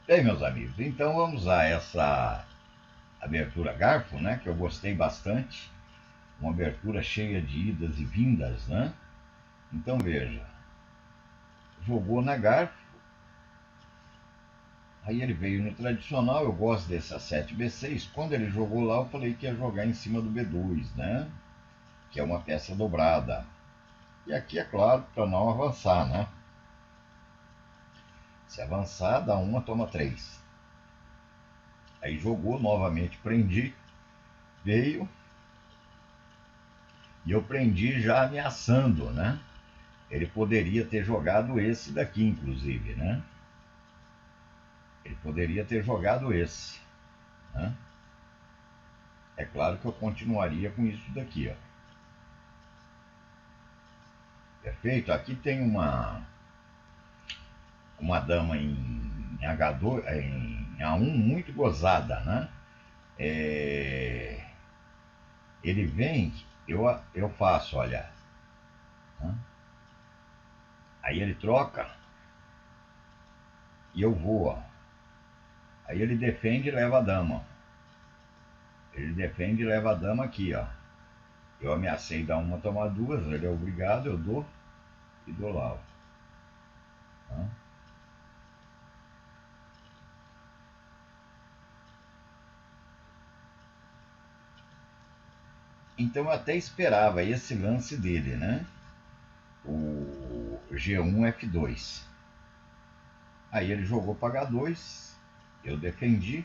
Bem, meus amigos, então vamos usar essa abertura garfo, né? Que eu gostei bastante. Uma abertura cheia de idas e vindas, né? Então veja, jogou na garfo, aí ele veio no tradicional. Eu gosto desse A7B6. Quando ele jogou lá, eu falei que ia jogar em cima do B2, né? Que é uma peça dobrada. E aqui, é claro, para não avançar, né? Se avançar, dá uma, toma três. Aí jogou novamente, prendi, veio, e eu prendi já ameaçando, né? Ele poderia ter jogado esse daqui, inclusive, né? Ele poderia ter jogado esse, né? É claro que eu continuaria com isso daqui, ó. Perfeito? Aqui tem uma dama em H2, em A1 muito gozada, né? É, ele vem, eu faço, olha, né? Aí ele troca e eu vou, ó. Aí ele defende e leva a dama. Ele defende e leva a dama aqui, ó. Eu ameacei dar uma, tomar duas, ele é obrigado, eu dou e dou lá, ó. Tá? Então eu até esperava esse lance dele, né? O G1 F2. Aí ele jogou para H2, eu defendi.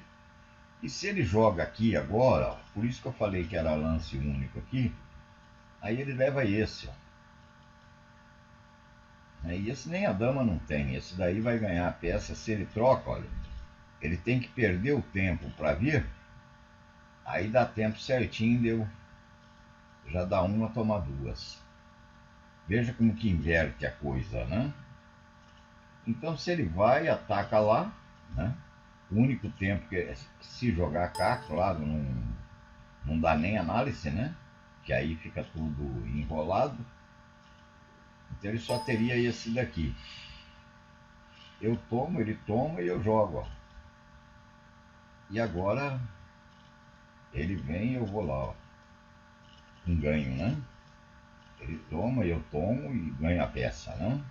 E se ele joga aqui agora, ó, por isso que eu falei que era lance único aqui, aí ele leva esse, ó. E esse nem a dama não tem. Esse daí vai ganhar a peça se ele troca, olha. Ele tem que perder o tempo para vir. Aí dá tempo certinho de eu já dar uma, tomar duas. Veja como que inverte a coisa, né? Então se ele vai, ataca lá, né? O único tempo que se jogar cá, claro, não dá nem análise, né? Que aí fica tudo enrolado. Então ele só teria esse daqui. Eu tomo, ele toma e eu jogo, ó. E agora ele vem e eu vou lá, ó. Um ganho, né? Ele toma, eu tomo e ganho a peça, né?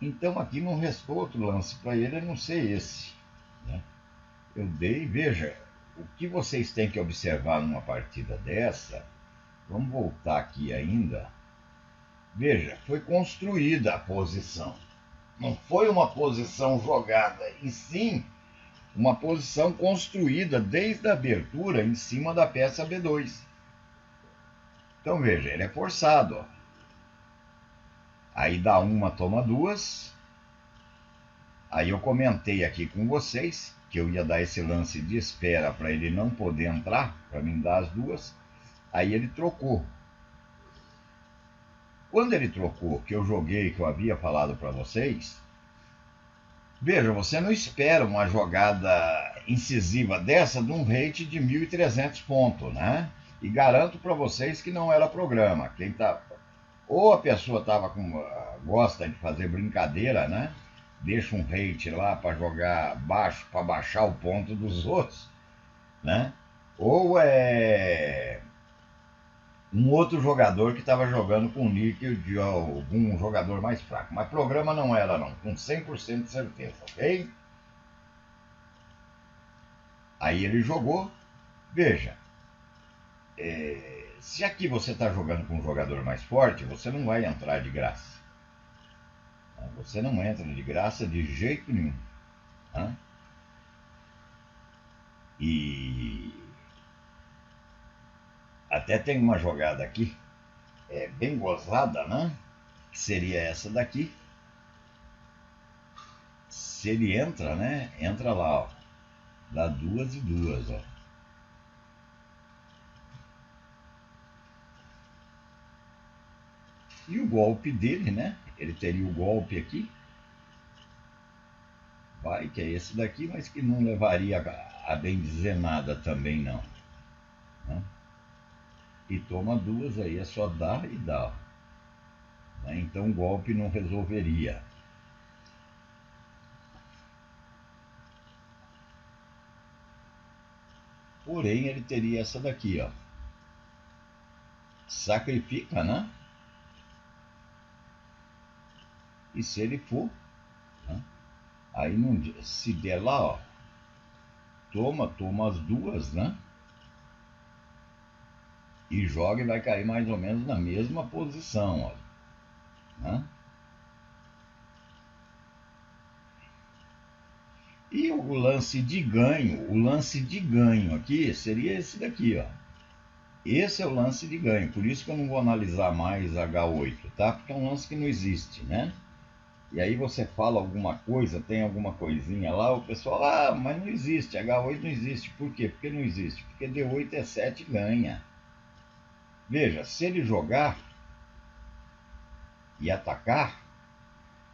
Então aqui não restou outro lance para ele a não ser esse, né? Eu dei, veja, o que vocês têm que observar numa partida dessa, vamos voltar aqui ainda. Veja, foi construída a posição. Não foi uma posição jogada, e sim uma posição construída desde a abertura em cima da peça B2. Então veja, ele é forçado, ó. Aí dá uma, toma duas. Aí eu comentei aqui com vocês que eu ia dar esse lance de espera para ele não poder entrar, para mim dar as duas. Aí ele trocou. Quando ele trocou, que eu joguei, que eu havia falado para vocês, veja, você não espera uma jogada incisiva dessa de um rate de 1.300 pontos, né? E garanto para vocês que não era programa. Quem tá, ou a pessoa tava com, gosta de fazer brincadeira, né? Deixa um rate lá para jogar baixo, para baixar o ponto dos outros, né? Ou é um outro jogador que estava jogando com o níquel de algum jogador mais fraco. Mas programa não era, não, com 100% de certeza, ok? Aí ele jogou. Veja, se aqui você está jogando com um jogador mais forte, você não vai entrar de graça. Você não entra de graça de jeito nenhum. Né? E até tem uma jogada aqui, bem gozada, né? Que seria essa daqui. Se ele entra, né? Entra lá, ó. Dá duas e duas, ó. E o golpe dele, né? Ele teria o golpe aqui. Vai, que é esse daqui, mas que não levaria a bem dizer nada também, não. Né? E toma duas aí, é só dar e dar. Né? Então o golpe não resolveria. Porém, ele teria essa daqui, ó. Sacrifica, né? E se ele for, né? Aí não, se der lá, ó, toma as duas, né? E joga e vai cair mais ou menos na mesma posição, ó, né? E o lance de ganho aqui seria esse daqui, ó. Esse é o lance de ganho, por isso que eu não vou analisar mais H8, tá? Porque é um lance que não existe, né? E aí você fala alguma coisa, tem alguma coisinha lá, o pessoal, mas não existe, H8 não existe. Por quê? Porque não existe? Porque D8 é 7 ganha. Veja, se ele jogar e atacar,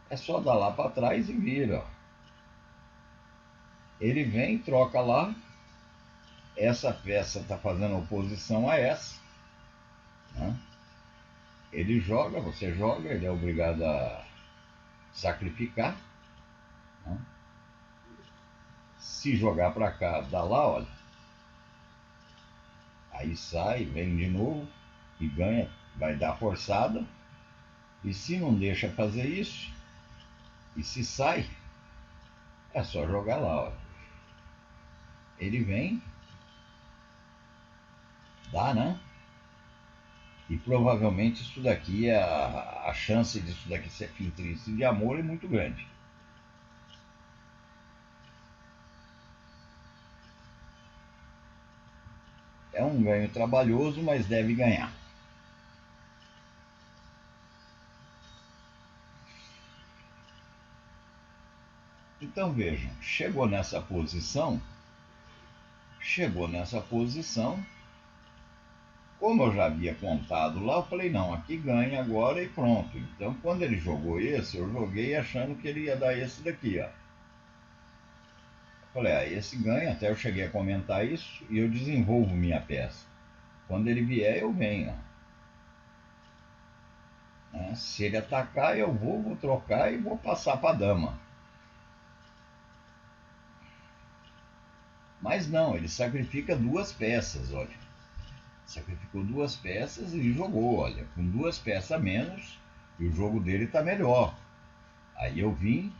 é só dar lá para trás e vira. Ele vem, troca lá, essa peça está fazendo oposição a essa, né? Ele joga, você joga, ele é obrigado a sacrificar, né? Se jogar para cá, dá lá, olha, aí sai, vem de novo e ganha, vai dar forçada. E se não deixa fazer isso, e se sai, é só jogar lá, ó. Ele vem, dá, né? E provavelmente isso daqui, a chance disso daqui ser fintrice de amor é muito grande. É um ganho trabalhoso, mas deve ganhar. Então vejam, chegou nessa posição, como eu já havia contado lá, eu falei, não, aqui ganha agora e pronto. Então quando ele jogou esse, eu joguei achando que ele ia dar esse daqui, ó. Falei, esse ganha, até eu cheguei a comentar isso, e eu desenvolvo minha peça. Quando ele vier, eu venho. Né? Se ele atacar, eu vou trocar e vou passar para a dama. Mas não, ele sacrifica duas peças, olha. Sacrificou duas peças e jogou, olha. Com duas peças a menos, e o jogo dele está melhor. Aí eu vim,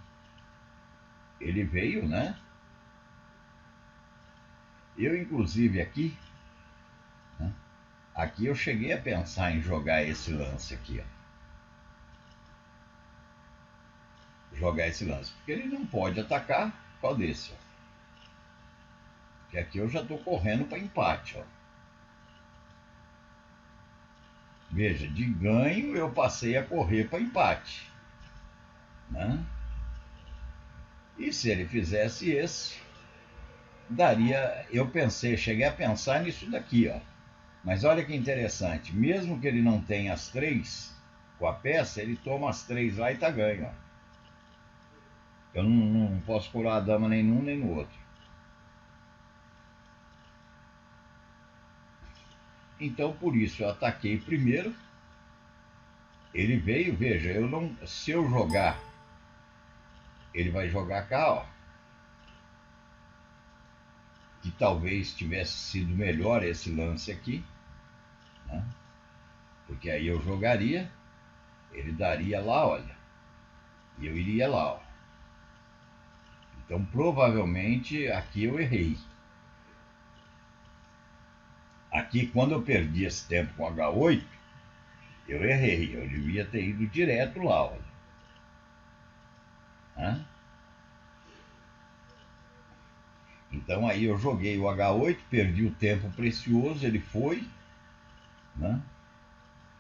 ele veio, né? Eu, inclusive, aqui, né? Aqui eu cheguei a pensar em jogar esse lance aqui, ó. Jogar esse lance, porque ele não pode atacar. Qual desse, ó? Porque aqui eu já estou correndo para empate, ó. Veja, de ganho eu passei a correr para empate, né? E se ele fizesse esse, daria. Eu pensei, cheguei a pensar nisso daqui, ó. Mas olha que interessante, mesmo que ele não tenha as três com a peça, ele toma as três lá e tá ganho, ó. Eu não posso curar a dama nem num nem no outro. Então por isso eu ataquei primeiro. Ele veio, veja, eu não. Se eu jogar, ele vai jogar cá, ó. Que talvez tivesse sido melhor esse lance aqui, né? Porque aí eu jogaria, ele daria lá, olha, e eu iria lá, ó. Então provavelmente aqui eu errei. Aqui quando eu perdi esse tempo com H8, eu errei, eu devia ter ido direto lá, olha. Né? Então aí eu joguei o H8, perdi o tempo precioso, ele foi, né?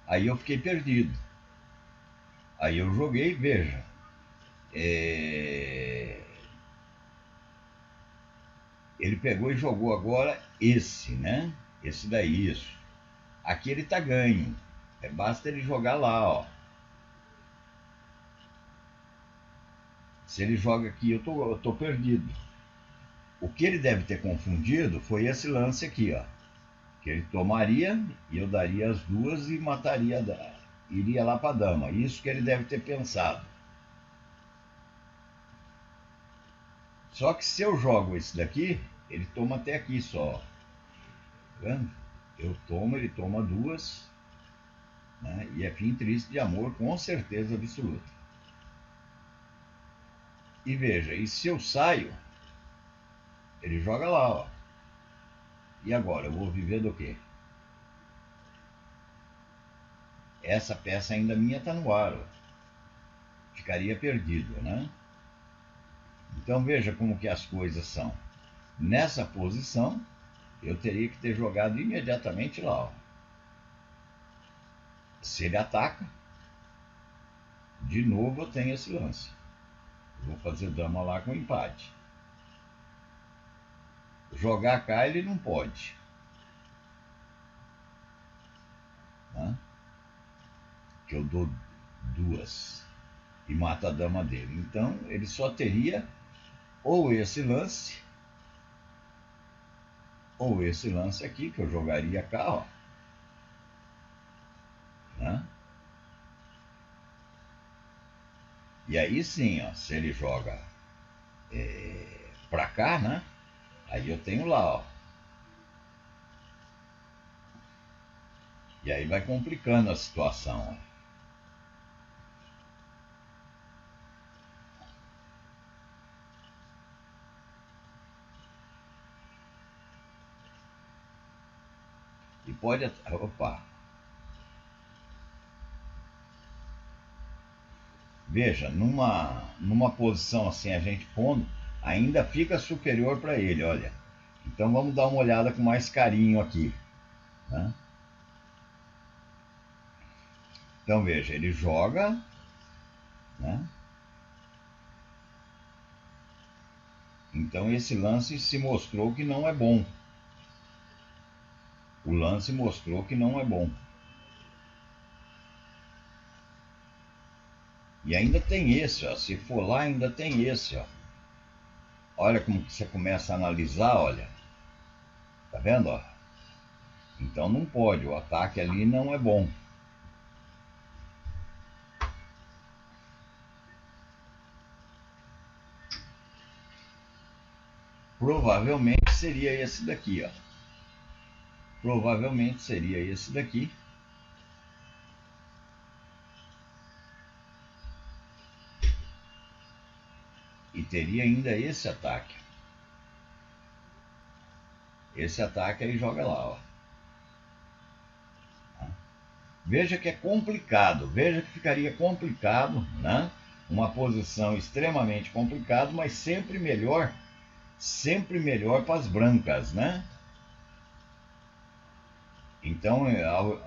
Aí eu fiquei perdido. Aí eu joguei, veja, ele pegou e jogou agora esse, né? Esse daí, isso. Aqui ele tá ganho. Basta ele jogar lá, ó. Se ele joga aqui, eu tô perdido. O que ele deve ter confundido foi esse lance aqui, ó. Que ele tomaria e eu daria as duas e mataria, iria lá para a dama. Isso que ele deve ter pensado. Só que se eu jogo esse daqui, ele toma até aqui só. vendo? Eu tomo, ele toma duas, né? E é fim triste de amor, com certeza absoluta. E veja, e se eu saio, ele joga lá, ó. E agora, eu vou viver do quê? Essa peça ainda minha tá no ar, ó. Ficaria perdido, né? Então veja como que as coisas são. Nessa posição, eu teria que ter jogado imediatamente lá, ó. Se ele ataca, de novo eu tenho esse lance. Eu vou fazer dama lá com empate. Jogar cá ele não pode, né? Que eu dou duas e mata a dama dele. Então ele só teria ou esse lance, ou esse lance aqui, que eu jogaria cá, ó, né? E aí sim, ó, se ele joga pra cá, né? Aí eu tenho lá, ó. E aí vai complicando a situação, ó. E pode. Opa! Veja, numa posição assim, a gente pondo, ainda fica superior para ele, olha. Então vamos dar uma olhada com mais carinho aqui, né? Então veja, ele joga, né? Então esse lance se mostrou que não é bom. O lance mostrou que não é bom. E ainda tem esse, ó. Se for lá, ainda tem esse, ó. Olha como que você começa a analisar, olha. Tá vendo, ó? Então não pode, o ataque ali não é bom. Provavelmente seria esse daqui, ó. Provavelmente seria esse daqui. E teria ainda esse ataque. Esse ataque aí joga lá, ó. Veja que é complicado, veja que ficaria complicado, né? Uma posição extremamente complicada, mas sempre melhor para as brancas, né? Então,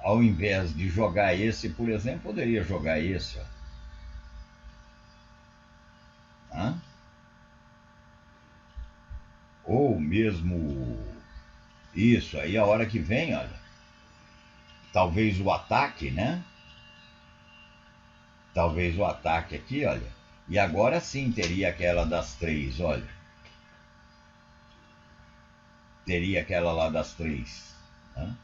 ao invés de jogar esse, por exemplo, poderia jogar esse, ó. Tá? Ou mesmo isso, aí a hora que vem, olha, talvez o ataque, né? Talvez o ataque aqui, olha. E agora sim teria aquela das três, olha. Teria aquela lá das três, né?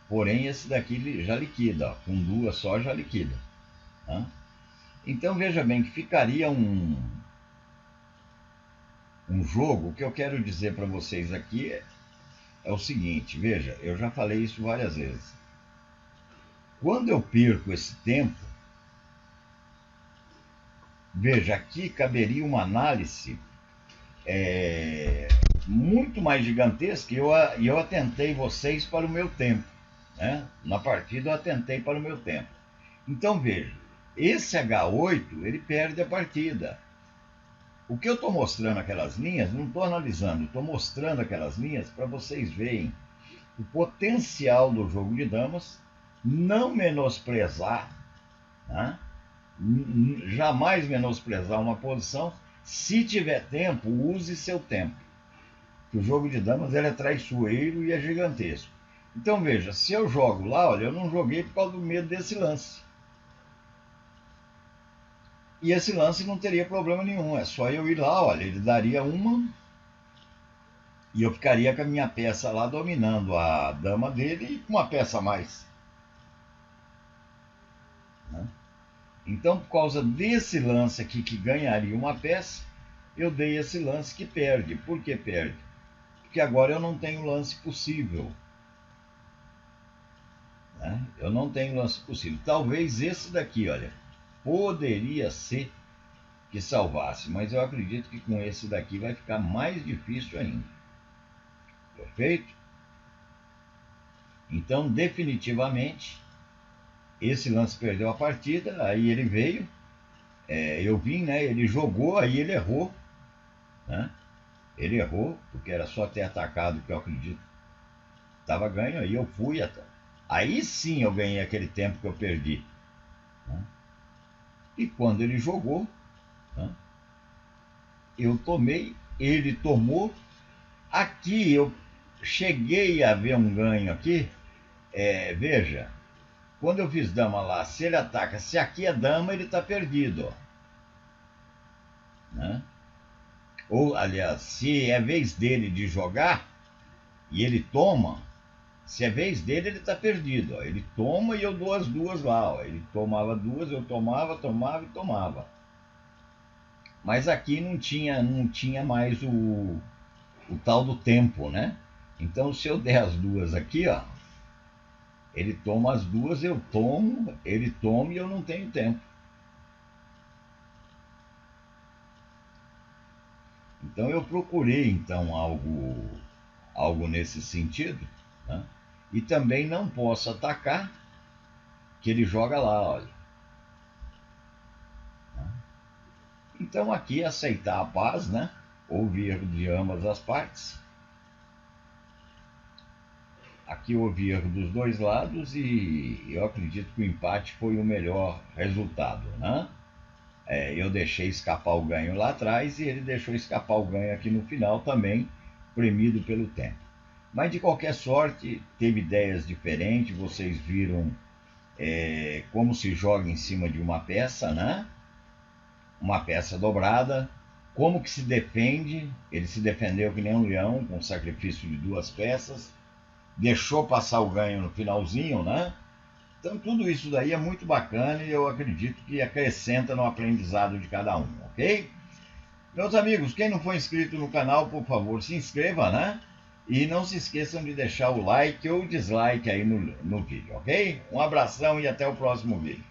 Porém, esse daqui já liquida, ó. Com duas só já liquida, né? Então veja bem que ficaria um jogo. O que eu quero dizer para vocês aqui é o seguinte, veja, eu já falei isso várias vezes. Quando eu perco esse tempo, veja, aqui caberia uma análise muito mais gigantesca, e eu atentei vocês para o meu tempo, né? Na partida eu atentei para o meu tempo. Então veja, esse H8 ele perde a partida. O que eu estou mostrando aquelas linhas, não estou analisando, estou mostrando aquelas linhas para vocês verem o potencial do jogo de damas, não menosprezar, né? Jamais menosprezar uma posição. Se tiver tempo, use seu tempo. Que o jogo de damas ele é traiçoeiro e é gigantesco. Então veja, se eu jogo lá, olha, eu não joguei por causa do medo desse lance. E esse lance não teria problema nenhum, é só eu ir lá, olha, ele daria uma e eu ficaria com a minha peça lá dominando a dama dele e com uma peça a mais, né? Então, por causa desse lance aqui que ganharia uma peça, eu dei esse lance que perde. Por que perde? porque agora eu não tenho lance possível. Né? Eu não tenho lance possível. Talvez esse daqui, olha, poderia ser que salvasse, mas eu acredito que com esse daqui vai ficar mais difícil ainda. Perfeito? Então, definitivamente, esse lance perdeu a partida, aí ele veio, eu vim, né? Ele jogou, aí ele errou, né? Ele errou, porque era só ter atacado, que eu acredito estava ganho, aí eu fui até. Aí sim eu ganhei aquele tempo que eu perdi. Né? E quando ele jogou, né? Eu tomei, ele tomou. Aqui eu cheguei a ver um ganho aqui. Veja, quando eu fiz dama lá, se ele ataca, se aqui é dama, ele está perdido. Ó. Né? Ou, aliás, se é vez dele de jogar e ele toma, se é vez dele, ele está perdido. Ó. Ele toma e eu dou as duas lá. Ó. Ele tomava duas, eu tomava e tomava. Mas aqui não tinha mais o tal do tempo, né? Então, se eu der as duas aqui, ó, ele toma as duas, eu tomo, ele toma e eu não tenho tempo. Então, eu procurei então algo nesse sentido, né? E também não posso atacar, que ele joga lá, olha. Então, aqui aceitar a paz, né? Ouvir de ambas as partes. Aqui houve erro dos dois lados e eu acredito que o empate foi o melhor resultado, né? Eu deixei escapar o ganho lá atrás e ele deixou escapar o ganho aqui no final também, premido pelo tempo. Mas de qualquer sorte, teve ideias diferentes, vocês viram como se joga em cima de uma peça, né? Uma peça dobrada, como que se defende, ele se defendeu que nem um leão, com sacrifício de duas peças, deixou passar o ganho no finalzinho, né? Então tudo isso daí é muito bacana e eu acredito que acrescenta no aprendizado de cada um, ok? Meus amigos, quem não for inscrito no canal, por favor, se inscreva, né? E não se esqueçam de deixar o like ou dislike aí no vídeo, ok? Um abração e até o próximo vídeo.